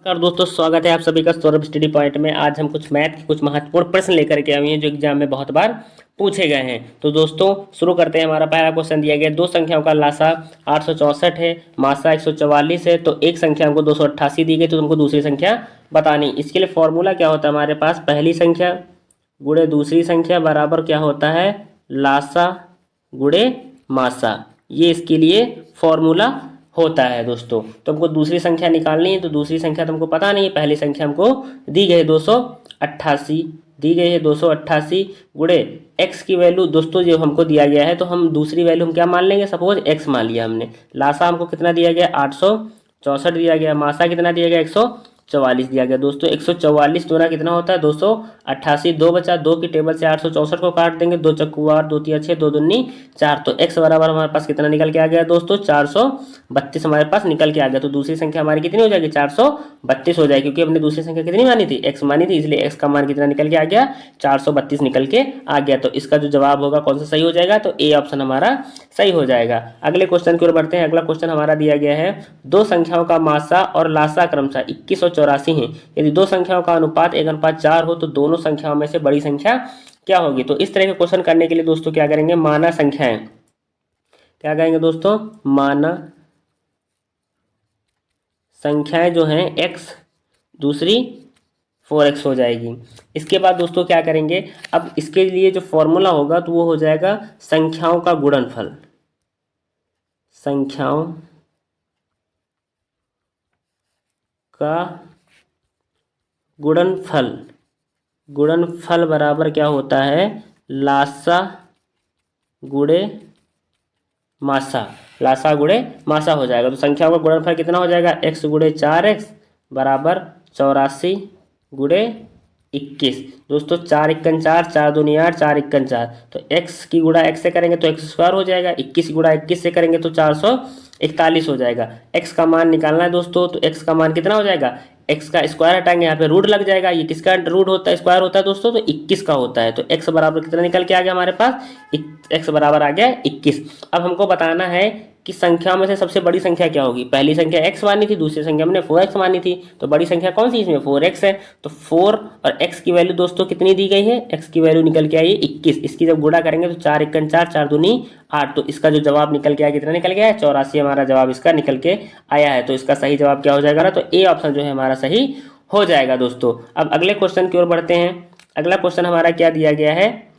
नमस्कार दोस्तों, स्वागत है आप सभी का सौरभ स्टडी पॉइंट में। आज हम कुछ मैथ के कुछ महत्वपूर्ण प्रश्न लेकर के आए हैं जो एग्जाम में बहुत बार पूछे गए हैं। तो दोस्तों शुरू करते हैं। हमारा पहला क्वेश्चन दिया गया, दो संख्याओं का लासा 864 है, मासा 144 है। तो एक संख्या हमको 288 दी गई, तो तुमको दूसरी संख्या बतानी। इसके लिए फॉर्मूला क्या होता है हमारे पास, पहली संख्या गुणे दूसरी संख्या बराबर क्या होता है, लासा गुणे मासा। ये इसके लिए फॉर्मूला होता है दोस्तों। तो हमको दूसरी संख्या निकालनी है, तो दूसरी संख्या तुमको पता नहीं है। पहली संख्या हमको दी गई है 288, दी गई है 288 गुणे एक्स की वैल्यू दोस्तों जो हमको दिया गया है, तो हम दूसरी वैल्यू हम क्या मान लेंगे, सपोज एक्स मान लिया हमने। लासा हमको कितना दिया गया, 864 दिया गया। मासा कितना दिया गया, 144 दिया गया। दोस्तों 144 दूना कितना होता है, 288। दो बचा, दो की टेबल से 864 को काट देंगे, दो चक्कू 8, दो तिया 6, दो दूनी 4। तो x बराबर हमारे पास कितना निकल के आ गया दोस्तों, 432 हमारे पास निकल के आ गया। तो दूसरी संख्या हमारी कितनी हो जाएगी, 432 हो जाएगी, क्योंकि हमने दूसरी संख्या कितनी मानी थी, x मानी थी, इसलिए x का मान कितना निकल के आ गया, 432 निकल के आ गया। तो इसका जो जवाब होगा कौन सा सही हो जाएगा, तो ए ऑप्शन हमारा सही हो जाएगा। अगले क्वेश्चन की ओर बढ़ते हैं। अगला क्वेश्चन हमारा दिया गया है, दो संख्याओं का मासा और लासा क्रमशः 21 और 84 है। यदि दो संख्याओं का अनुपात 1:4 हो तो दोनों संख्याओं में से बड़ी संख्या क्या होगी। तो इस तरह के क्वेश्चन करने के लिए दोस्तों क्या करेंगे, माना संख्याएं, क्या करेंगे दोस्तों, माना संख्याएं जो हैं x, दूसरी 4x हो जाएगी। इसके बाद दोस्तों क्या करेंगे, अब इसके लिए जो फॉर्मूला होगा तो वो हो जाएगा संख्याओं का गुणनफल। संख्याओं का गुणनफल, गुणनफल बराबर क्या होता है, लासा गुणे मासा। लासा गुणे मासा हो जाएगा। तो संख्याओं का गुणनफल कितना हो जाएगा, x गुणे 4x बराबर 84 गुणे 21। दोस्तों 4 इक्कन 4, 4 दूनी 8, 4 इक्कन 4। तो x की गुणा x से करेंगे तो x स्क्वायर हो जाएगा, 21 गुणा 21 से करेंगे तो 441 हो जाएगा। x का मान निकालना है दोस्तों, तो x का मान कितना हो जाएगा, x का स्क्वायर हटाएंगे, यहाँ पे रूट लग जाएगा। ये किसका रूट होता है, स्क्वायर होता है दोस्तों, तो 21 का होता है। तो x बराबर कितना निकल के आ गया हमारे पास, x बराबर आ गया 21। अब हमको बताना है कि संख्या में से सबसे बड़ी संख्या क्या होगी। पहली संख्या x मानी थी, दूसरी संख्या हमने 4x मानी थी, तो बड़ी संख्या कौन सी इसमें, 4x है। तो 4 और x की वैल्यू दोस्तों कितनी दी गई है, x की वैल्यू निकल के आई है 21। इसकी जब गुणा करेंगे तो 4 इक्कन 4, 4 दूनी 8। तो इसका जो जवाब निकल के आया, कितना निकल गया है, 84 हमारा जवाब इसका निकल के आया है। तो इसका सही जवाब क्या हो जाएगा ना, तो ए ऑप्शन जो है हमारा सही हो जाएगा दोस्तों। अब अगले क्वेश्चन की ओर बढ़ते हैं। अगला क्वेश्चन हमारा क्या दिया गया है,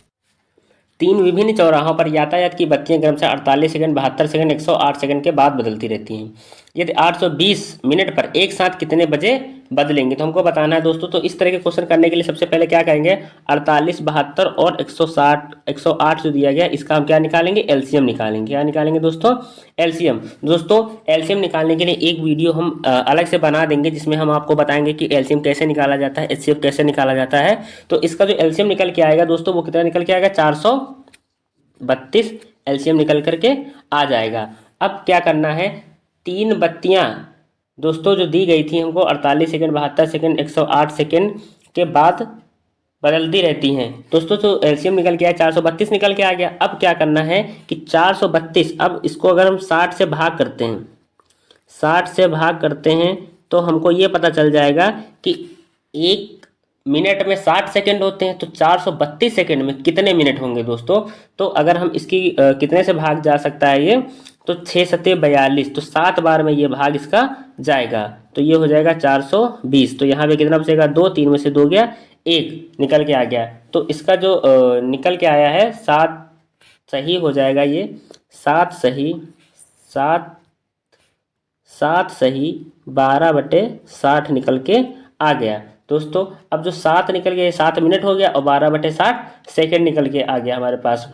तीन विभिन्न चौराहों पर यातायात की बत्तियां क्रमशः 48 सेकंड, 72 सेकंड, 108 सेकंड के बाद बदलती रहती हैं। यदि 820 मिनट पर एक साथ कितने बजे बदलेंगे, तो हमको बताना है दोस्तों। तो इस तरह के क्वेश्चन करने के लिए सबसे पहले क्या करेंगे, 48, 72 और 160 108 जो दिया गया, इसका हम क्या निकालेंगे, एलसीएम निकालेंगे। क्या निकालेंगे दोस्तों, एलसीएम। दोस्तों एलसीएम निकालने के लिए एक वीडियो हम अलग से बना देंगे, जिसमें हम आपको बताएंगे कि एलसीएम कैसे निकाला जाता है, एचसीएफ कैसे निकाला जाता है। तो इसका जो एलसीएम निकल के आएगा दोस्तों, वो कितना निकल के आएगा, 432 एलसीएम निकल करके आ जाएगा। अब क्या करना है, तीन बत्तियां दोस्तों जो दी गई थी हमको 48 सेकंड, 72 सेकंड, 108 सेकंड के बाद बदलती रहती हैं दोस्तों। तो एलसीएम निकल के आया, 432 निकल के आ गया। अब क्या करना है कि 432, अब इसको अगर हम 60 से भाग करते हैं, 60 से भाग करते हैं, तो हमको ये पता चल जाएगा कि एक मिनट में 60 सेकंड होते हैं, तो 432 सेकंड में कितने मिनट होंगे दोस्तों। तो अगर हम इसकी कितने से भाग जा सकता है ये, तो 6 सत्ते 42, तो 7 बार में ये भाग इसका जाएगा, तो ये हो जाएगा 420। तो यहाँ पे कितना बचेगा, 2, 3 में से 2 गया, 1 निकल के आ गया। तो इसका जो निकल के आया है 7 सही हो जाएगा, ये 7 सही, 7 सही 12/60 निकल के आ गया दोस्तों। अब जो 7 निकल गया, 7 मिनट हो गया, और 12/60 सेकंड निकल के आ गया हमारे पास,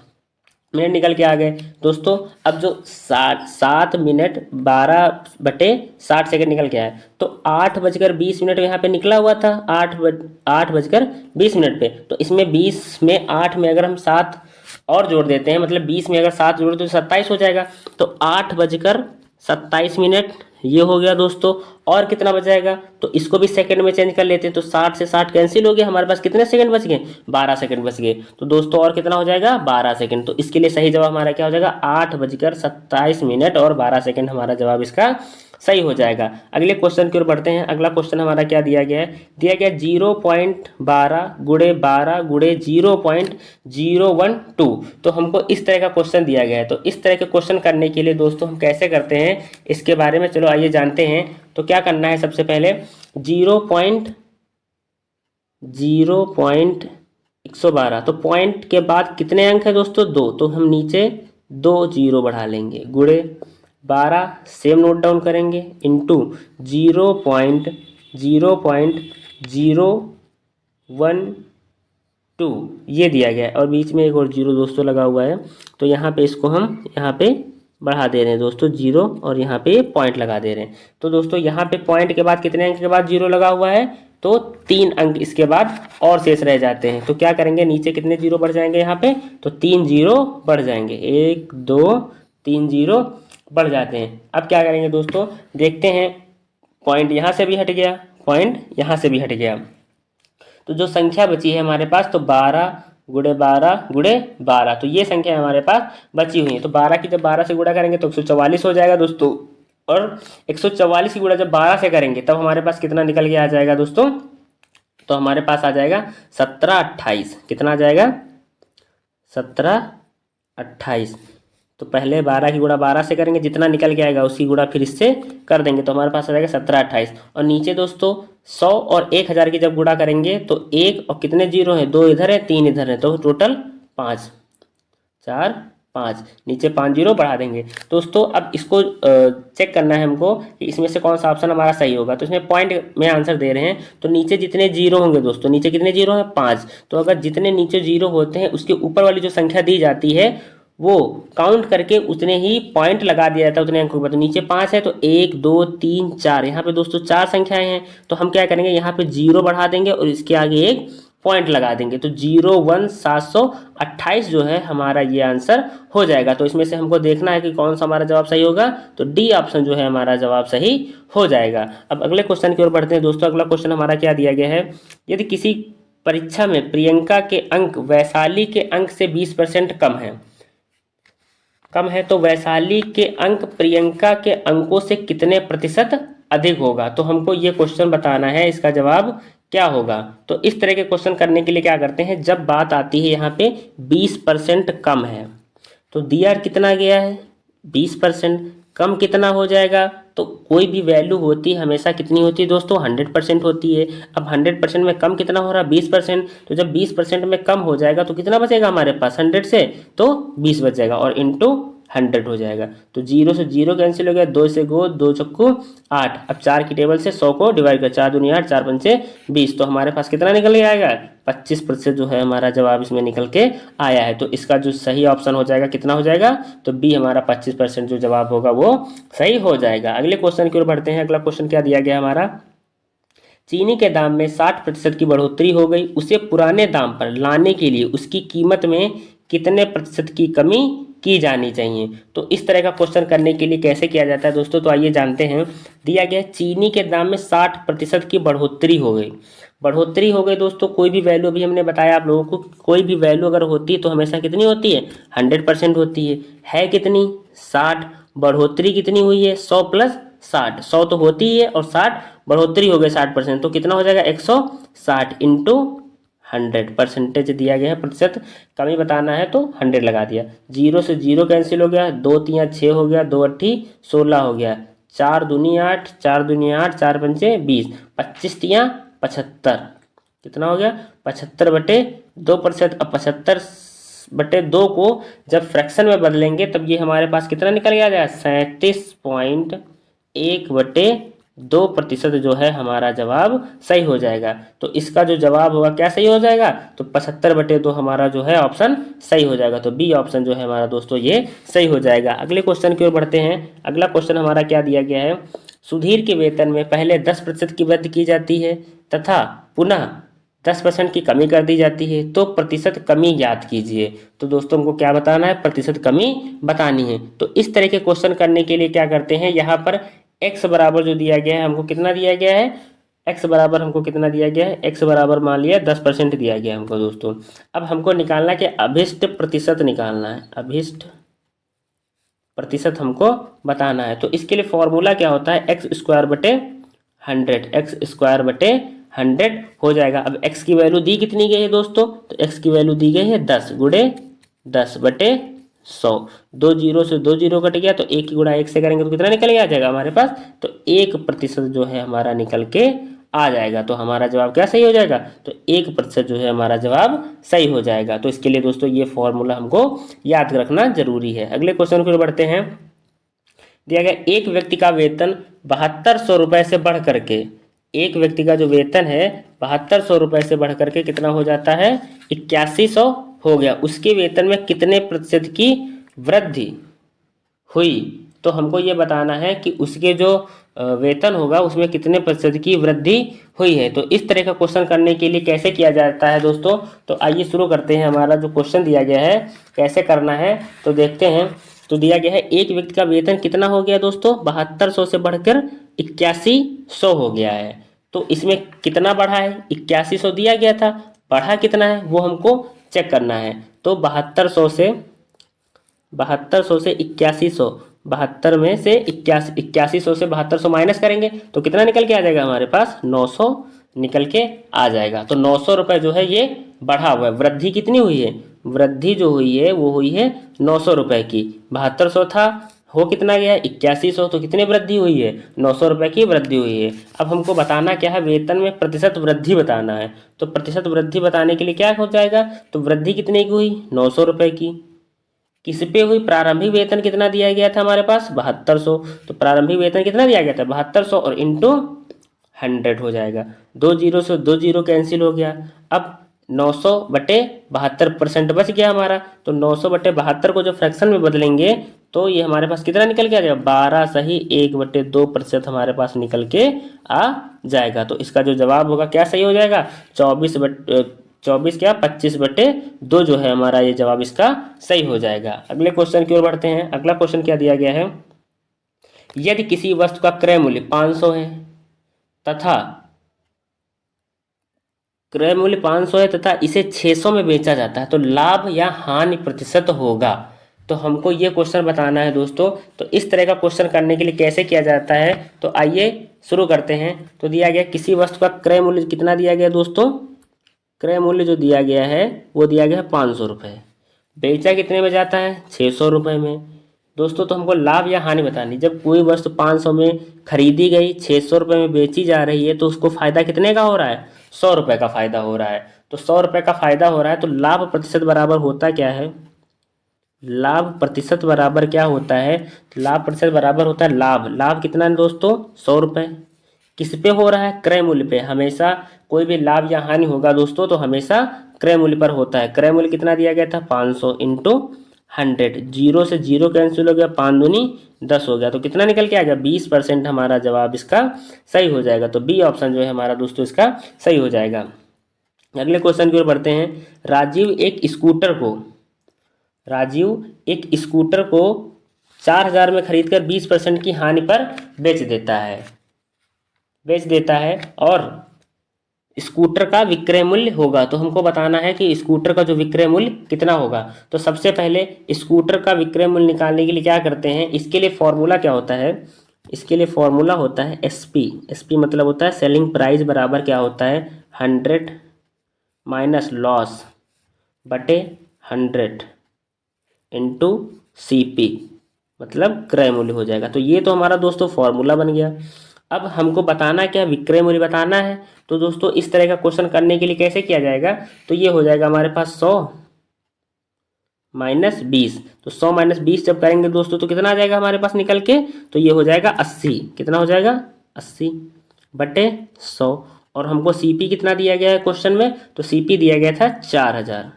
मिनट निकल के आ गए दोस्तों। अब जो 7 मिनट 12/60 सेकंड निकल के आया, तो 8:20 यहाँ पे निकला हुआ था, 8:20 पे। तो इसमें 20 में 8 में अगर हम 7 और जोड़ देते हैं, मतलब 20 में अगर 7 जोड़ तो 27 हो जाएगा। तो 8:27 ये हो गया दोस्तों। और कितना बच जाएगा, तो इसको भी सेकंड में चेंज कर लेते हैं, तो 60 से 60 कैंसिल हो गया, हमारे पास कितने सेकंड बच गए, 12 सेकंड बच गए। तो दोस्तों और कितना हो जाएगा, 12 सेकंड। तो इसके लिए सही जवाब हमारा क्या हो जाएगा, 8:27 और 12 सेकंड हमारा जवाब इसका सही हो जाएगा। अगले क्वेश्चन की ओर बढ़ते हैं। अगला क्वेश्चन हमारा क्या दिया गया है, दिया गया 0.12 गुणे 12 गुणे 0.012। तो हमको इस तरह का क्वेश्चन दिया गया है। तो इस तरह के क्वेश्चन करने के लिए दोस्तों हम कैसे करते हैं इसके बारे में चलो आइए जानते हैं। तो क्या करना है, सबसे पहले 0.112, तो पॉइंट के बाद कितने अंक है दोस्तों, 2, तो हम नीचे 2 जीरो बढ़ा लेंगे, गुणे 12 सेम नोट डाउन करेंगे, इंटू 0.012 ये दिया गया है। और बीच में एक और जीरो दोस्तों लगा हुआ है, तो यहाँ पे इसको हम यहाँ पे बढ़ा दे रहे हैं दोस्तों जीरो, और यहाँ पे पॉइंट लगा दे रहे हैं। तो दोस्तों यहाँ पे पॉइंट के बाद कितने अंक के बाद जीरो लगा हुआ है, तो 3 अंक इसके बाद और शेष रह जाते हैं। तो क्या करेंगे, नीचे कितने जीरो बढ़ जाएंगे यहाँ पे, तो 3 जीरो बढ़ जाएंगे, 1 2 3 जीरो बढ़ जाते हैं। अब क्या करेंगे दोस्तों, देखते हैं, पॉइंट यहाँ से भी हट गया, पॉइंट यहाँ से भी हट गया, तो जो संख्या बची है हमारे पास, तो 12 गुणे 12 गुणे 12, तो ये संख्या हमारे पास बची हुई है। तो 12 की जब 12 से गुणा करेंगे तो 144 हो जाएगा दोस्तों, और 144 की गुणा जब 12 से करेंगे तब हमारे पास कितना निकल के आ जाएगा दोस्तों, तो हमारे पास आ जाएगा 1728। कितना आ जाएगा, 1728। तो पहले 12 की गुणा 12 से करेंगे, जितना निकल के आएगा उसी गुणा फिर इससे कर देंगे, तो हमारे पास आ जाएगा 1728। और नीचे दोस्तों 100 और 1000 की जब गुणा करेंगे तो 1 और कितने जीरो हैं, 2 इधर है 3 इधर है, तो टोटल 5, 4 5, नीचे 5 जीरो बढ़ा देंगे दोस्तों। अब इसको चेक करना है हमको कि इसमें से कौन सा ऑप्शन हमारा सही होगा। तो इसमें पॉइंट में आंसर दे रहे हैं, तो नीचे जितने जीरो होंगे दोस्तों, नीचे कितने जीरो हैं, 5, तो अगर जितने नीचे जीरो होते हैं उसके ऊपर वाली जो संख्या दी जाती है वो काउंट करके उतने ही पॉइंट लगा दिया जाता है उतने अंकों पर। तो नीचे 5 है तो 1 2 3 4, यहाँ पे दोस्तों 4 संख्याएं हैं, तो हम क्या करेंगे, यहाँ पे जीरो बढ़ा देंगे और इसके आगे एक पॉइंट लगा देंगे, तो 01728 जो है हमारा ये आंसर हो जाएगा। तो इसमें से हमको देखना है कि कौन सा हमारा जवाब सही होगा, तो डी ऑप्शन जो है हमारा जवाब सही हो जाएगा। अब अगले क्वेश्चन की ओर बढ़ते हैं दोस्तों। अगला क्वेश्चन हमारा क्या दिया गया है, यदि किसी परीक्षा में प्रियंका के अंक वैशाली के अंक से 20% कम है तो वैशाली के अंक प्रियंका के अंकों से कितने प्रतिशत अधिक होगा। तो हमको ये क्वेश्चन बताना है, इसका जवाब क्या होगा। तो इस तरह के क्वेश्चन करने के लिए क्या करते हैं, जब बात आती है यहाँ पे 20% कम है, तो दिया कितना गया है 20%, कम कितना हो जाएगा, तो कोई भी वैल्यू होती है हमेशा कितनी होती है दोस्तों, 100% होती है। अब 100% में कम कितना हो रहा है, 20%, तो जब 20% में कम हो जाएगा तो कितना बचेगा हमारे पास 100 से, तो 20 बच जाएगा और इंटू 100 हो जाएगा। तो 0 से 0 कैंसिल हो गया, 2 से गो 2 चक्कू 8। अब 4 की टेबल से 100 को डिवाइड कर, 4 दूनी 8 4 पंचे 20, तो हमारे पास कितना निकल के आएगा, 25% जो है हमारा जवाब इसमें निकल के आया है। तो इसका जो सही ऑप्शन हो जाएगा कितना हो जाएगा, तो बी हमारा 25% जो जवाब होगा वो सही हो जाएगा। अगले क्वेश्चन की ओर बढ़ते हैं। अगला क्वेश्चन क्या दिया गया हमारा, चीनी के दाम में 60% की बढ़ोतरी हो गई, उसे पुराने दाम पर लाने के लिए उसकी कीमत में कितने प्रतिशत की कमी की जानी चाहिए। तो इस तरह का क्वेश्चन करने के लिए कैसे किया जाता है दोस्तों, तो आइए जानते हैं। दिया गया चीनी के दाम में 60% की बढ़ोतरी हो गई, बढ़ोतरी हो गई दोस्तों, कोई भी वैल्यू अभी हमने बताया आप लोगों को, कोई भी वैल्यू अगर होती है तो हमेशा कितनी होती है 100% होती है कितनी 60, बढ़ोतरी कितनी हुई है 100 प्लस 60, 100 तो होती ही है और 60 बढ़ोतरी हो गई 60%, तो कितना हो जाएगा 160 इंटू 100, परसेंटेज दिया गया है, प्रतिशत कमी बताना है तो 100 लगा दिया। 0 से 0 कैंसिल हो गया, 2 3 6 हो गया, 2 8 16 हो गया, 4 दूनी 8 4 दूनी 8 4 पंचे 20, 25 तियाँ 75, कितना हो गया 75/2%। अब 75/2 को जब फ्रैक्शन में बदलेंगे तब ये हमारे पास कितना निकल गया जाए 37.1/2% जो है हमारा जवाब सही हो जाएगा। तो इसका जो जवाब होगा क्या सही हो जाएगा, तो 75/2 हमारा जो है ऑप्शन सही हो जाएगा। तो बी ऑप्शन जो है हमारा दोस्तों ये सही हो जाएगा। अगले क्वेश्चन की ओर बढ़ते हैं। अगला क्वेश्चन हमारा क्या दिया गया है, सुधीर के वेतन में पहले 10% की वृद्धि की जाती है तथा पुनः 10% की कमी कर दी जाती है, तो प्रतिशत कमी ज्ञात कीजिए। तो दोस्तों हमको क्या बताना है, प्रतिशत कमी बतानी है। तो इस तरह के क्वेश्चन करने के लिए क्या करते हैं, यहाँ पर x बराबर जो दिया गया है हमको कितना दिया गया है, x बराबर हमको कितना दिया गया है, x बराबर मान लिया 10% दिया गया है हमको दोस्तों। अब हमको निकालना है कि अभिष्ट प्रतिशत निकालना है, अभिष्ट प्रतिशत हमको बताना है। तो इसके लिए फॉर्मूला क्या होता है, एक्स स्क्वायर बटे 100, एक्स स्क्वायर बटे 100 हो जाएगा। अब एक्स की वैल्यू दी कितनी गई है दोस्तों, तो एक्स की वैल्यू दी गई है 10 गुणे 10 बटे 100। 2 जीरो से 2 जीरो कट गया, तो 1 की गुणा 1 से करेंगे तो कितना निकल के आ जाएगा हमारे पास, तो 1% जो है हमारा निकल के आ जाएगा। तो हमारा जवाब क्या सही हो जाएगा, तो 1% जो है हमारा जवाब सही हो जाएगा। तो इसके लिए दोस्तों ये फॉर्मूला हमको याद रखना जरूरी है। अगले क्वेश्चन की ओर बढ़ते हैं। दिया गया एक व्यक्ति का वेतन 7200 रुपये से बढ़ करके, एक व्यक्ति का जो वेतन है 7200 रुपये से बढ़ करके कितना हो जाता है, 8100 हो गया। उसके वेतन में कितने प्रतिशत की वृद्धि हुई, तो हमको ये बताना है कि उसके जो वेतन होगा उसमें कितने प्रतिशत की वृद्धि हुई है। तो इस तरह का क्वेश्चन करने के लिए कैसे किया जाता है दोस्तों, तो आइए शुरू करते हैं। हमारा जो क्वेश्चन दिया गया है कैसे करना है तो देखते हैं। तो दिया गया है एक व्यक्ति का वेतन कितना हो गया दोस्तों, 7200 से बढ़कर 8100 हो गया है। तो इसमें कितना बढ़ा है, 8100 दिया गया था, बढ़ा कितना है वो हमको चेक करना है। तो 7200 से 8100, 72 में से 8100 से 7200 माइनस करेंगे तो कितना निकल के आ जाएगा हमारे पास, 900 निकल के आ जाएगा। तो 900 रुपये जो है ये बढ़ा हुआ है। वृद्धि कितनी हुई है, वृद्धि जो हुई है वो हुई है 900 रुपये की। 7200 था, हो कितना गया है 8100, तो कितनी वृद्धि हुई है, 900 रुपये की वृद्धि हुई है। अब हमको बताना क्या है, वेतन में प्रतिशत वृद्धि बताना है। तो प्रतिशत वृद्धि बताने के लिए क्या हो जाएगा, तो वृद्धि कितने की हुई, 900 रुपये की। किस पे हुई, प्रारंभिक वेतन कितना दिया गया था हमारे पास, 7200। तो प्रारंभिक वेतन कितना दिया गया था 7200 और इंटू 100 हो जाएगा। 2 जीरो से 2 जीरो कैंसिल हो गया। अब 900 बटे 72% बच गया हमारा। तो 900 बटे 72 को जो फ्रैक्शन में बदलेंगे तो ये हमारे पास कितना निकल के आ जाएगा, 12 सही 1/2% हमारे पास निकल के आ जाएगा। तो इसका जो जवाब होगा क्या सही हो जाएगा, 24 क्या 25/2 जो है हमारा ये जवाब इसका सही हो जाएगा। अगले क्वेश्चन की ओर बढ़ते हैं। अगला क्वेश्चन क्या दिया गया है, यदि किसी वस्तु का क्रय मूल्य 500 है तथा क्रय मूल्य 500 है तथा इसे 600 में बेचा जाता है तो लाभ या हानि प्रतिशत होगा। तो हमको ये क्वेश्चन बताना है दोस्तों। तो इस तरह का क्वेश्चन करने के लिए कैसे किया जाता है, तो आइए शुरू करते हैं। तो दिया गया किसी वस्तु का क्रय मूल्य कितना दिया गया दोस्तों, क्रय मूल्य जो दिया गया है वो दिया गया है 500 रुपये, बेचा कितने में जाता है 600 रुपये में दोस्तों। तो हमको लाभ या हानि बतानी, जब कोई वस्तु 500 में खरीदी गई 600 रुपये में बेची जा रही है तो उसको फायदा कितने का हो रहा है, 100 रुपये का फायदा हो रहा है। तो 100 रुपये का फायदा हो रहा है, तो लाभ प्रतिशत बराबर होता क्या है, लाभ प्रतिशत बराबर क्या होता है, लाभ प्रतिशत बराबर होता है लाभ कितना है दोस्तों, 100 रुपये। किस पे हो रहा है, क्रय मूल्य पे। हमेशा कोई भी लाभ या हानि होगा दोस्तों तो हमेशा क्रय मूल्य पर होता है। क्रय मूल्य कितना दिया गया था 500 इंटू 100, जीरो से जीरो कैंसिल हो गया, 5 दूनी 10 हो गया। तो कितना निकल के आ गया, 20% हमारा जवाब इसका सही हो जाएगा। तो बी ऑप्शन जो है हमारा दोस्तों इसका सही हो जाएगा। अगले क्वेश्चन की ओर बढ़ते हैं। राजीव एक स्कूटर को 4000 में खरीद कर 20% की हानि पर बेच देता है और स्कूटर का विक्रय मूल्य होगा। तो हमको बताना है कि स्कूटर का जो विक्रय मूल्य कितना होगा। तो सबसे पहले स्कूटर का विक्रय मूल्य निकालने के लिए क्या करते हैं, इसके लिए फॉर्मूला क्या होता है, इसके लिए फॉर्मूला होता है एसपी मतलब होता है सेलिंग प्राइस बराबर क्या होता है 100 माइनस लॉस बटे 100 इंटू CP मतलब क्रय मूल्य हो जाएगा। तो ये तो हमारा दोस्तों फॉर्मूला बन गया। अब हमको बताना क्या, विक्रय मूल्य बताना है। तो दोस्तों इस तरह का क्वेश्चन करने के लिए कैसे किया जाएगा, तो ये हो जाएगा हमारे पास 100 माइनस 20। तो 100 माइनस 20 जब करेंगे दोस्तों तो कितना आ जाएगा हमारे पास निकल के, तो ये हो जाएगा 80। कितना हो जाएगा 80 बटे 100। और हमको CP कितना दिया गया है क्वेश्चन में, तो CP दिया गया था 4000।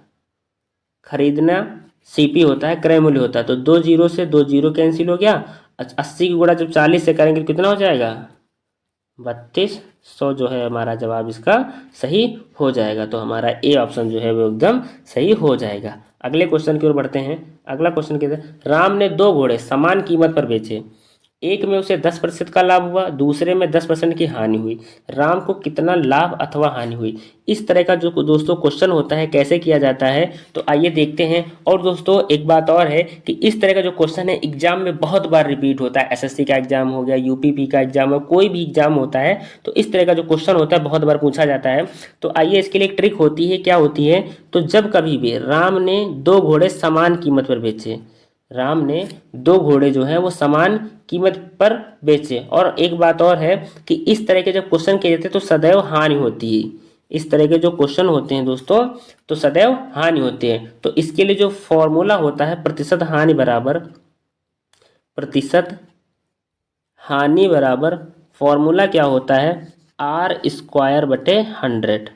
खरीदना CP होता है, क्रय मूल्य होता है। तो 2 जीरो से 2 जीरो कैंसिल हो गया। 80 की गुणा जब 40 से करेंगे तो कितना हो जाएगा 3200 जो है हमारा जवाब इसका सही हो जाएगा। तो हमारा ए ऑप्शन जो है वो एकदम सही हो जाएगा। अगले क्वेश्चन की ओर बढ़ते हैं। अगला क्वेश्चन कहते हैं राम ने 2 घोड़े समान कीमत पर बेचे, एक में उसे 10% का लाभ हुआ, दूसरे में 10% की हानि हुई। राम को कितना लाभ अथवा हानि हुई। इस तरह का जो दोस्तों क्वेश्चन होता है कैसे किया जाता है, तो आइए देखते हैं। और दोस्तों एक बात और है कि इस तरह का जो क्वेश्चन है एग्जाम में बहुत बार रिपीट होता है। एसएससी का एग्जाम हो गया, यूपीपी का एग्जाम हो, कोई भी एग्जाम होता है तो इस तरह का जो क्वेश्चन होता है बहुत बार पूछा जाता है। तो आइए इसके लिए एक ट्रिक होती है, क्या होती है, तो जब कभी भी राम ने दो घोड़े समान कीमत पर बेचे, राम ने दो घोड़े जो हैं वो समान कीमत पर बेचे। और एक बात और है कि इस तरह के जब क्वेश्चन किए जाते हैं तो सदैव हानि होती है। इस तरह के जो क्वेश्चन होते हैं दोस्तों तो सदैव हानि होती है। तो इसके लिए जो फॉर्मूला होता है प्रतिशत हानि बराबर, प्रतिशत हानि बराबर फॉर्मूला क्या होता है, आर स्क्वायर बटे 100,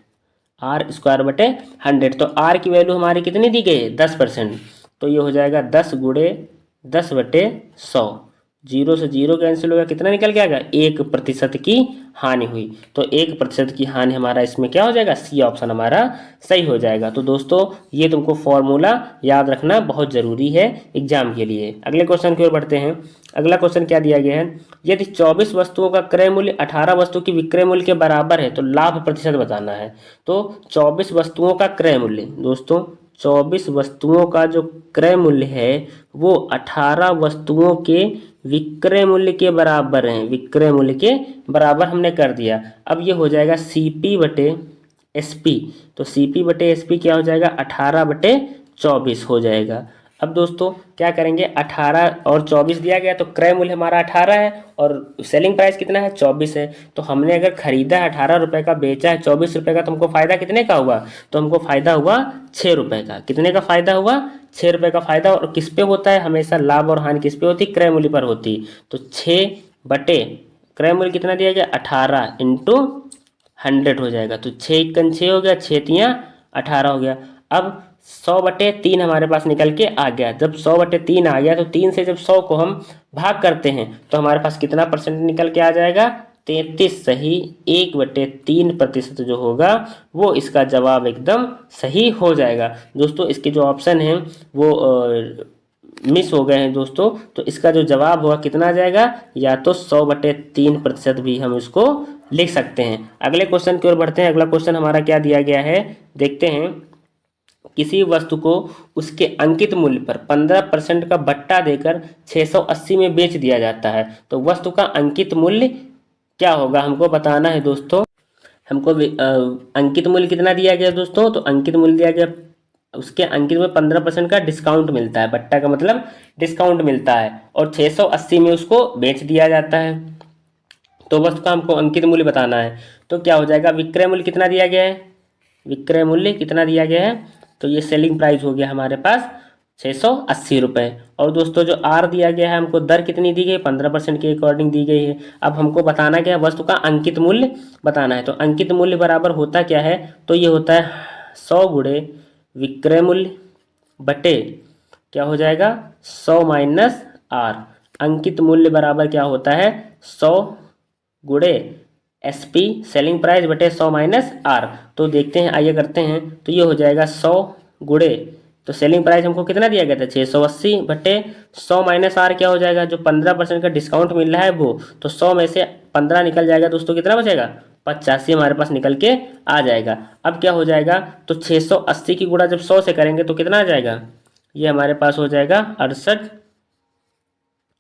आर स्क्वायर बटे 100। तो आर की वैल्यू हमारी कितनी दी गई है, 10%। तो ये हो जाएगा 10 गुणे 10 बटे 100। जीरो से जीरो कैंसिल होगा, कितना निकल के आएगा, 1% की हानि हुई। तो 1% की हानि हमारा इसमें क्या हो जाएगा, सी ऑप्शन हमारा सही हो जाएगा। तो दोस्तों ये तुमको फॉर्मूला याद रखना बहुत ज़रूरी है एग्जाम के लिए। अगले क्वेश्चन की ओर बढ़ते हैं। अगला क्वेश्चन क्या दिया गया है, यदि 24 वस्तुओं का क्रय मूल्य 18 वस्तु की विक्रय मूल्य के बराबर है तो लाभ प्रतिशत बताना है। तो 24 वस्तुओं का क्रय मूल्य दोस्तों, 24 वस्तुओं का जो क्रय मूल्य है वो 18 वस्तुओं के विक्रय मूल्य के बराबर है, विक्रय मूल्य के बराबर हमने कर दिया। अब ये हो जाएगा सीपी बटे एसपी। तो सीपी बटे एसपी क्या हो जाएगा, 18 बटे 24 हो जाएगा। अब दोस्तों क्या करेंगे, 18 और 24 दिया गया तो क्रय मूल्य हमारा 18 है और सेलिंग प्राइस कितना है, 24 है। तो हमने अगर खरीदा है 18 रुपये का, बेचा है 24 रुपये का, तो हमको फ़ायदा कितने का हुआ, तो हमको फ़ायदा हुआ 6 रुपये का। कितने का फ़ायदा हुआ, 6 रुपये का फ़ायदा। और किस पे होता है, हमेशा लाभ और हानि किस पे होती है, क्रय मूल्य पर होती। तो 6 बटे क्रय मूल्य कितना दिया गया, 18 इंटू 100 हो जाएगा। तो 6 एकन 6 हो गया, 6 तियाँ 18 हो गया। अब 100/3 हमारे पास निकल के आ गया। जब 100/3 आ गया तो 3 से जब 100 को हम भाग करते हैं तो हमारे पास कितना परसेंट निकल के आ जाएगा, 33 सही। 1/3% जो होगा वो इसका जवाब एकदम सही हो जाएगा। दोस्तों इसके जो ऑप्शन हैं वो मिस हो गए हैं दोस्तों। तो इसका जो जवाब होगा कितना आ जाएगा, या तो 100/3% भी हम इसको लिख सकते हैं। अगले क्वेश्चन की ओर बढ़ते हैं। अगला क्वेश्चन हमारा क्या दिया गया है, देखते हैं। किसी वस्तु को उसके अंकित मूल्य पर 15% का बट्टा देकर 680 में बेच दिया जाता है, तो वस्तु का अंकित मूल्य क्या होगा, हमको बताना है दोस्तों। हमको अंकित मूल्य कितना दिया गया दोस्तों, तो अंकित मूल्य दिया गया, उसके अंकित में 15% का डिस्काउंट मिलता है, बट्टा का मतलब डिस्काउंट मिलता है, और 680 में उसको बेच दिया जाता है। तो वस्तु का हमको अंकित मूल्य बताना है। तो क्या हो जाएगा, विक्रय मूल्य कितना दिया गया है, विक्रय मूल्य कितना दिया गया है, तो ये सेलिंग प्राइस हो गया हमारे पास 680 रुपये। और दोस्तों जो आर दिया गया है हमको दर कितनी दी गई, 15% के अकॉर्डिंग दी गई है। अब हमको बताना क्या है, वस्तु का अंकित मूल्य बताना है। तो अंकित मूल्य बराबर होता क्या है, तो ये होता है 100 गुणे विक्रय मूल्य बटे क्या हो जाएगा, 100 माइनस आर। अंकित मूल्य बराबर क्या होता है, 100 गुणे एसपी सेलिंग प्राइस बटे 100 माइनस आर। तो देखते हैं, आइए करते हैं। तो ये हो जाएगा 100 गुणे, तो सेलिंग प्राइस हमको कितना दिया गया था, 680 बटे 100 माइनस आर क्या हो जाएगा, जो 15% का डिस्काउंट मिल रहा है वो। तो 100 में से 15 निकल जाएगा दोस्तों, कितना बचेगा, 85 हमारे पास निकल के आ जाएगा। अब क्या हो जाएगा, तो 680 की गुणा जब 100 से करेंगे तो कितना आ जाएगा, ये हमारे पास हो जाएगा 68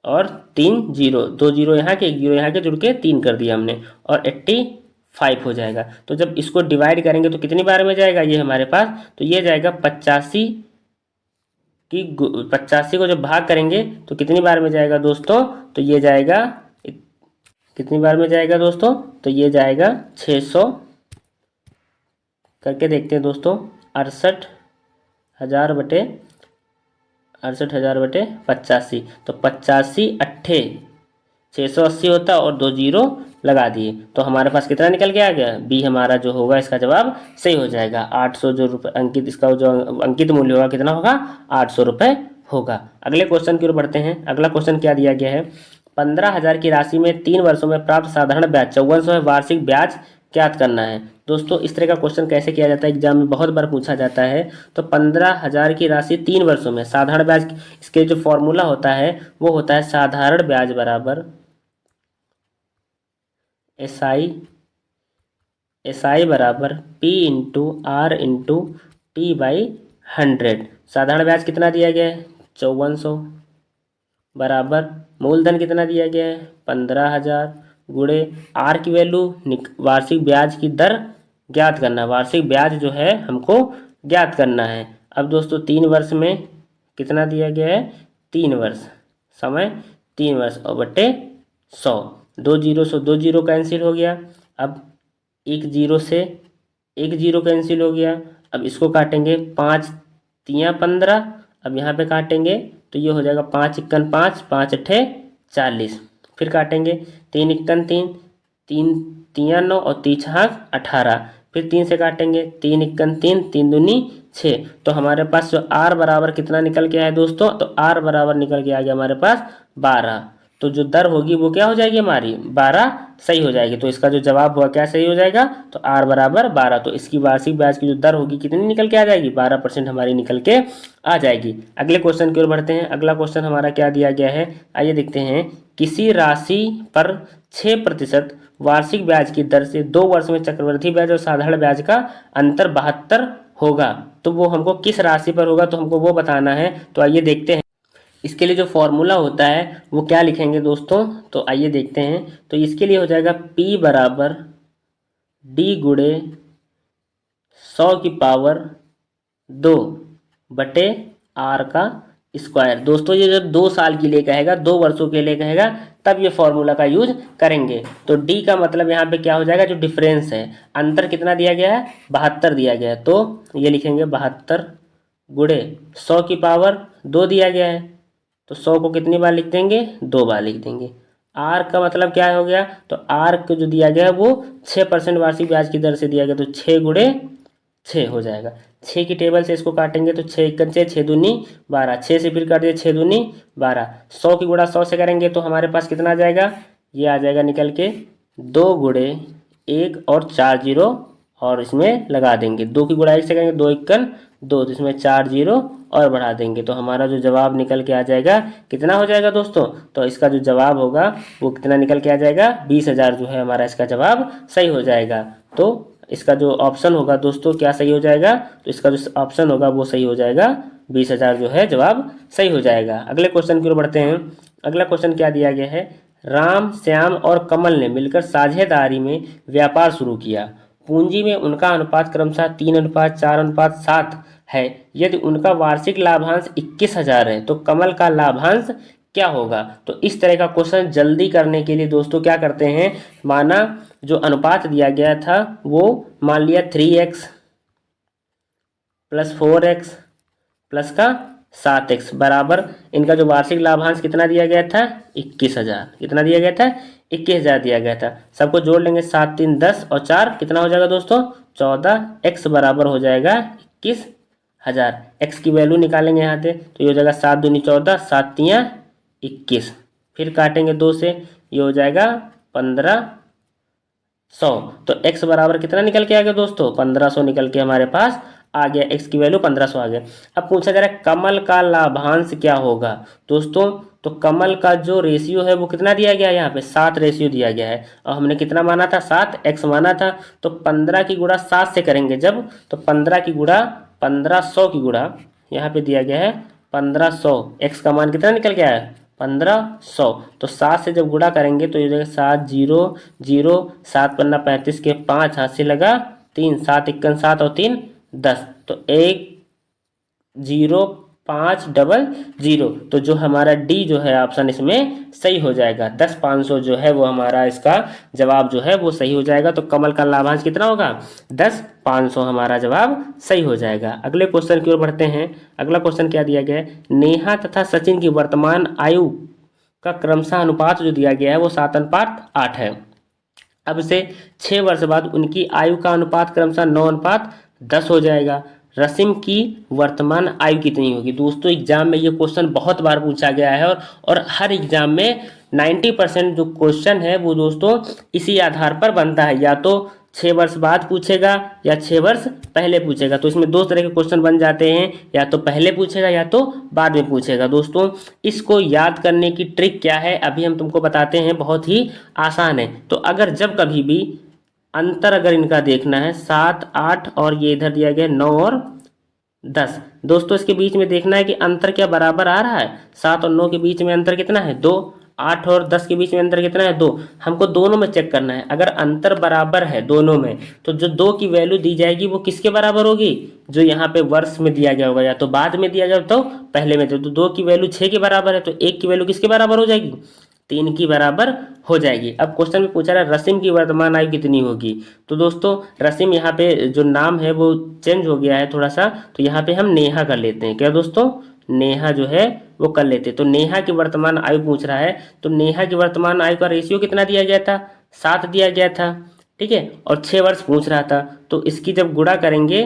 और 3 जीरो, 2 जीरो यहाँ के 1 जीरो यहाँ के जुड़ के 3 कर दिया हमने, और 85 हो जाएगा। तो जब इसको डिवाइड करेंगे तो कितनी बार में जाएगा ये हमारे पास, तो ये जाएगा 85 को जब भाग करेंगे तो कितनी बार में जाएगा दोस्तों, तो ये जाएगा कितनी बार में जाएगा दोस्तों, तो ये जाएगा 600 करके देखते हैं दोस्तों, 68,000 बटे 85। तो 85 अट्ठे 680 होता और 2 जीरो लगा दिए, तो हमारे पास कितना निकल के आ गया, बी हमारा जो होगा इसका जवाब सही हो जाएगा। 800 जो रुपये अंकित, इसका जो अंकित मूल्य होगा कितना होगा, 800 रुपये होगा। अगले क्वेश्चन की ओर बढ़ते हैं। अगला क्वेश्चन क्या दिया गया है, 15,000 की राशि में 3 वर्षों में प्राप्त साधारण ब्याज 5400 है, वार्षिक ब्याज ज्ञात करना है। दोस्तों इस तरह का क्वेश्चन कैसे किया जाता है, एग्जाम में बहुत बार पूछा जाता है। तो 15,000 की राशि 3 वर्षों में साधारण ब्याज, इसके जो फॉर्मूला होता है वो होता है साधारण ब्याज बराबर SI बराबर P into R into T/100। साधारण ब्याज कितना दिया गया है 5400 बराबर मूलधन कितना दिया गया है 15,000 गुणे R की वैल्यू वार्षिक ब्याज की दर ज्ञात करना, वार्षिक ब्याज जो है हमको ज्ञात करना है। अब दोस्तों 3 वर्ष में कितना दिया गया है 3 वर्ष, समय 3 वर्ष और बटे 100, 2 जीरो से 2 जीरो कैंसिल हो गया। अब 1 जीरो से 1 जीरो कैंसिल हो गया। अब इसको काटेंगे 5 तियाँ 15, अब यहाँ पे काटेंगे तो ये हो जाएगा 5 इक्कन 5, 5 अट्ठे 40। फिर काटेंगे 3 इक्कन 3, 3 तियाँ 9 और 3 छाक 18। फिर 3 से काटेंगे 3 इक्कन 3, 3 दूनी 6। तो हमारे पास जो R बराबर कितना निकल के आया दोस्तों, तो R बराबर निकल के आ गया हमारे पास 12। तो जो दर होगी वो क्या हो जाएगी हमारी 12 सही हो जाएगी। तो इसका जो जवाब हुआ क्या सही हो जाएगा, तो R बराबर 12। तो इसकी वार्षिक ब्याज की जो दर होगी कितनी निकल के आ जाएगी 12% हमारी निकल के आ जाएगी। अगले क्वेश्चन की ओर बढ़ते हैं। अगला क्वेश्चन हमारा क्या दिया गया है, आइए देखते हैं। किसी राशि पर 6% वार्षिक ब्याज की दर से 2 वर्ष में चक्रवृद्धि ब्याज और साधारण ब्याज का अंतर 72 होगा। तो वो हमको किस राशि पर होगा, तो हमको वो बताना है। तो आइए देखते हैं इसके लिए जो फॉर्मूला होता है वो क्या लिखेंगे दोस्तों। तो आइए देखते हैं। तो इसके लिए हो जाएगा P बराबर D गुणे 100 की पावर 2 बटे R का स्क्वायर। दोस्तों ये जब 2 साल के लिए कहेगा, 2 वर्षों के लिए कहेगा, तब ये फॉर्मूला का यूज करेंगे। तो D का मतलब यहाँ पे क्या हो जाएगा, जो डिफरेंस है, अंतर कितना दिया गया है 72 दिया गया है। तो ये लिखेंगे 72 गुणे 100 की पावर 2 दिया गया है। तो 100 को कितनी बार लिख देंगे 2 बार लिख देंगे। R का मतलब क्या हो गया, तो R को जो दिया गया है वो 6% वार्षिक ब्याज की दर से दिया गया। तो 6 गुणे 6 हो जाएगा। 6 की टेबल से इसको काटेंगे तो 6 इक्कन 6, 6 दूनी 12, 6 से फिर काट दिया 6 दूनी 12। 100 की गुणा 100 से करेंगे तो हमारे पास कितना आ जाएगा, ये आ जाएगा निकल के 2 गुणे 1 और 4 जीरो और इसमें लगा देंगे। 2 की गुणा 1 से करेंगे 2 इक्कन 2, तो इसमें 4 जीरो और बढ़ा देंगे। तो हमारा जो जवाब निकल के आ जाएगा कितना हो जाएगा दोस्तों, तो इसका जो जवाब होगा वो कितना निकल के आ जाएगा 20,000 जो है हमारा इसका जवाब सही हो जाएगा। तो इसका जो ऑप्शन होगा दोस्तों क्या सही हो जाएगा, तो इसका जो ऑप्शन होगा वो सही हो जाएगा, 20,000 जो है जवाब सही हो जाएगा। अगले क्वेश्चन की ओर बढ़ते हैं। अगला क्वेश्चन क्या दिया गया है, राम श्याम और कमल ने मिलकर साझेदारी में व्यापार शुरू किया। पूंजी में उनका अनुपात क्रमशः 3:4:7 है। यदि उनका वार्षिक लाभांश 21,000 है तो कमल का लाभांश क्या होगा। तो इस तरह का क्वेश्चन जल्दी करने के लिए दोस्तों क्या करते हैं, माना जो अनुपात दिया गया था वो मान लिया 3x + 4x प्लस का 7x बराबर इनका जो वार्षिक लाभांश कितना दिया गया था 21,000। कितना दिया गया था 21,000 दिया गया था। सबको जोड़ लेंगे 7 3 10 और 4 कितना हो जाएगा दोस्तों 14। x बराबर हो जाएगा 21,000। x की वैल्यू निकालेंगे यहाँ से तो ये हो जाएगा 7 दूनी 14, 7 तियाँ 21। फिर काटेंगे 2 से, ये हो जाएगा 1500। तो x बराबर कितना निकल के आ गया दोस्तों 1500 निकल के हमारे पास आ गया। x की वैल्यू 1500 आ गया। अब पूछा जा रहा है कमल का लाभांश क्या होगा दोस्तों। तो कमल का जो रेशियो है वो कितना दिया गया है, यहाँ पे 7 रेशियो दिया गया है और हमने कितना माना था 7 x माना था। तो 15 की गुणा 7 से करेंगे जब, तो 15 की गुणा 1500 की गुणा यहाँ पे दिया गया है 1500। x का मान कितना निकल गया है 1500। तो 7 से जब गुणा करेंगे तो ये हो जाएगा 7 0 0, 7 पन्ना 35 के 5 हाथ से लगा 3, 7 इक्कन 7 और 3 10। तो 10500। तो जो हमारा डी जो है ऑप्शन इसमें सही हो जाएगा। 10,500 जो है वो हमारा इसका जवाब जो है वो सही हो जाएगा। तो कमल का लाभांश कितना होगा 10,500 हमारा जवाब सही हो जाएगा। अगले क्वेश्चन की ओर बढ़ते हैं। अगला क्वेश्चन क्या दिया गया है, नेहा तथा सचिन की वर्तमान आयु का क्रमशः अनुपात जो दिया गया है वो 7:8 है। अब से 6 वर्ष बाद उनकी आयु का अनुपात क्रमशः 9:10 हो जाएगा। रसीम की वर्तमान आयु कितनी होगी। दोस्तों एग्जाम में ये क्वेश्चन बहुत बार पूछा गया है और हर एग्जाम में 90% जो क्वेश्चन है वो दोस्तों इसी आधार पर बनता है। या तो 6 वर्ष बाद पूछेगा या 6 वर्ष पहले पूछेगा। तो इसमें दो तरह के क्वेश्चन बन जाते हैं, या तो पहले पूछेगा या तो बाद में पूछेगा। दोस्तों इसको याद करने की ट्रिक क्या है अभी हम तुमको बताते हैं, बहुत ही आसान है। तो अगर जब कभी भी अंतर अगर इनका देखना है 7, 8 और ये इधर दिया गया 9 और 10, दोस्तों इसके बीच में देखना है कि अंतर क्या बराबर आ रहा है। 7 और 9 के बीच में अंतर कितना है 2, 8 और 10 के बीच में अंतर कितना है 2। हमको दोनों में चेक करना है, अगर अंतर बराबर है दोनों में तो जो 2 की वैल्यू दी जाएगी वो किसके बराबर होगी, जो यहाँ पे वर्ष में दिया गया होगा, या तो बाद में दिया गया तो पहले में। तो 2 की वैल्यू 6 के बराबर है, तो 1 की वैल्यू किसके बराबर हो जाएगी, 3 की बराबर हो जाएगी। अब क्वेश्चन में पूछा रहा है रसीम की वर्तमान आयु कितनी होगी। तो दोस्तों रसीम यहाँ पे जो नाम है वो चेंज हो गया है थोड़ा सा, तो यहाँ पे हम नेहा कर लेते हैं। क्या दोस्तों, नेहा जो है वो कर लेते हैं। तो नेहा की वर्तमान आयु पूछ रहा है, तो नेहा की वर्तमान आयु का रेशियो कितना दिया गया था, 7 दिया गया था, ठीक है, और 6 वर्ष पूछ रहा था। तो इसकी जब गुणा करेंगे,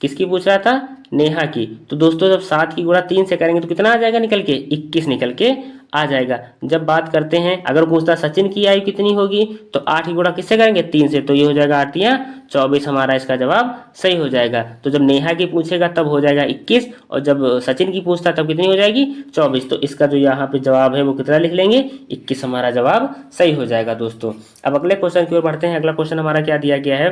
किसकी पूछ रहा था, नेहा की। तो दोस्तों जब 7 की गुणा 3 से करेंगे तो कितना आ जाएगा निकल के, 21 निकल के आ जाएगा। जब बात करते हैं अगर पूछता सचिन की आयु कितनी होगी, तो 8 की गुणा किससे करेंगे, 3 से, तो ये हो जाएगा 8 या 24, हमारा इसका जवाब सही हो जाएगा। तो जब नेहा की पूछेगा तब हो जाएगा 21, और जब सचिन की पूछता तब कितनी हो जाएगी 24। तो इसका जो यहाँ पे जवाब है वो कितना लिख लेंगे, 21 हमारा जवाब सही हो जाएगा। दोस्तों अब अगले क्वेश्चन की ओर बढ़ते हैं। अगला क्वेश्चन हमारा क्या दिया गया है,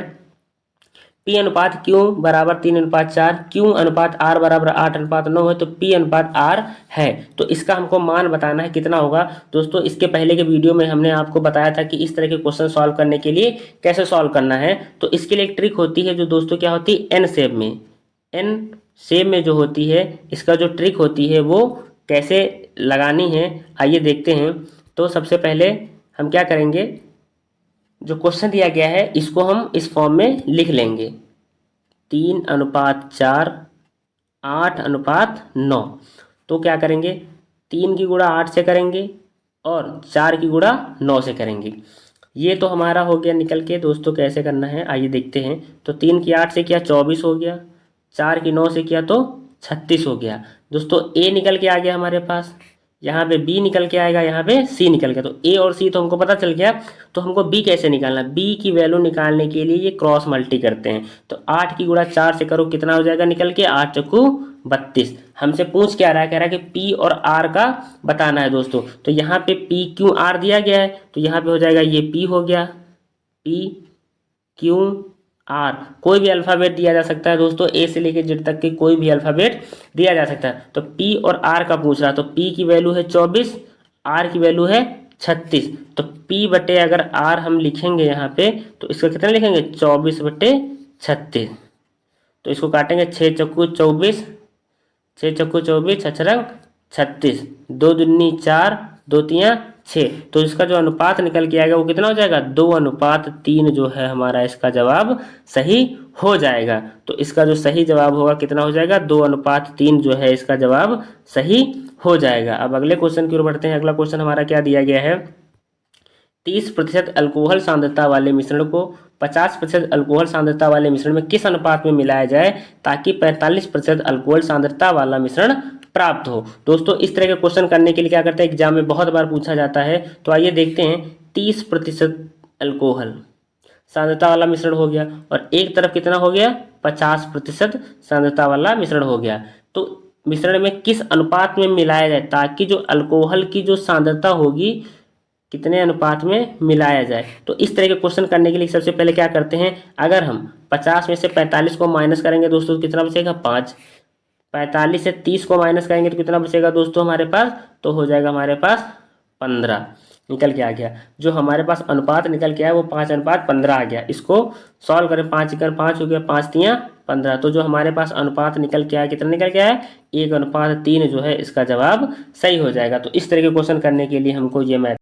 P अनुपात Q बराबर 3:4, Q अनुपात R बराबर 8:9 है, तो P अनुपात R है। तो इसका हमको मान बताना है कितना होगा। दोस्तों इसके पहले के वीडियो में हमने आपको बताया था कि इस तरह के क्वेश्चन सॉल्व करने के लिए कैसे सॉल्व करना है। तो इसके लिए एक ट्रिक होती है जो दोस्तों क्या होती है, N शेप में, N शेप में जो होती है, इसका जो ट्रिक होती है वो कैसे लगानी है आइए देखते हैं। तो सबसे पहले हम क्या करेंगे, जो क्वेश्चन दिया गया है इसको हम इस फॉर्म में लिख लेंगे, 3:4, 8:9। तो क्या करेंगे, 3 की गुणा 8 से करेंगे और 4 की गुणा 9 से करेंगे। ये तो हमारा हो गया निकल के। दोस्तों कैसे करना है आइए देखते हैं। तो 3 की 8 से किया 24 हो गया, 4 की 9 से किया तो 36 हो गया। दोस्तों ए निकल के आ गया हमारे पास, यहाँ पे बी निकल के आएगा, यहाँ पे सी निकल गया। तो ए और सी तो हमको पता चल गया। तो हमको बी कैसे निकालना, बी की वैल्यू निकालने के लिए ये क्रॉस मल्टी करते हैं। तो 8 की गुणा 4 से करो, कितना हो जाएगा निकल के, 8 चौकू 32। हमसे पूछ क्या रहा है, कह रहा है कि पी और आर का बताना है। दोस्तों तो यहाँ पे पी क्यू आर दिया गया है, तो यहाँ पे हो जाएगा ये पी हो गया, पी क्यू आर। कोई भी अल्फ़ाबेट दिया जा सकता है दोस्तों, ए से लेकर जेड तक के कोई भी अल्फ़ाबेट दिया जा सकता है। तो पी और आर का पूछ रहा, तो पी की वैल्यू है 24, आर की वैल्यू है 36। तो पी बटे अगर आर हम लिखेंगे यहाँ पे, तो इसका कितना लिखेंगे, 24/36। तो इसको काटेंगे, 6 चौकू 24, 6 चौकू 24, 6 36, 2 दूनी 4, 2 तियाँ 6। तो इसका जो अनुपात निकल के आएगा वो कितना हो जाएगा, 2:3 जो है हमारा इसका जवाब सही हो जाएगा। तो इसका जो सही जवाब होगा कितना हो जाएगा, 2:3 जो है इसका जवाब सही हो जाएगा। अब अगले क्वेश्चन की ओर बढ़ते हैं। अगला क्वेश्चन हमारा क्या दिया गया है, 30% अल्कोहल सांद्रता वाले मिश्रण को 50% अल्कोहल सांद्रता वाले मिश्रण में किस अनुपात में मिलाया जाए ताकि 45% अल्कोहल सांद्रता वाला मिश्रण प्राप्त हो। दोस्तों इस तरह के क्वेश्चन करने के लिए क्या करते हैं, एग्जाम में बहुत बार पूछा जाता है। तो आइए देखते हैं, 30% अल्कोहल सांद्रता वाला मिश्रण हो गया और एक तरफ कितना हो गया, 50% सांद्रता वाला मिश्रण हो गया। तो मिश्रण में किस अनुपात में मिलाया जाए ताकि जो अल्कोहल की जो सांद्रता होगी कितने अनुपात में मिलाया जाए। तो इस तरह के क्वेश्चन करने के लिए सबसे पहले क्या करते हैं, अगर हम 50 में से 45 को माइनस करेंगे दोस्तों तो कितना बचेगा, 5। 45 से 30 को माइनस करेंगे तो कितना बचेगा दोस्तों हमारे पास, तो हो जाएगा हमारे पास 15 निकल के आ गया। जो हमारे पास अनुपात निकल के आया वो 5:15 आ गया। इसको सॉल्व करें, 5 हो गया, 5 तियाँ 15। तो जो हमारे पास अनुपात निकल के आया कितना निकल के आया, 1:3 जो है इसका जवाब सही हो जाएगा। तो इस तरह के क्वेश्चन करने के लिए हमको ये मैथ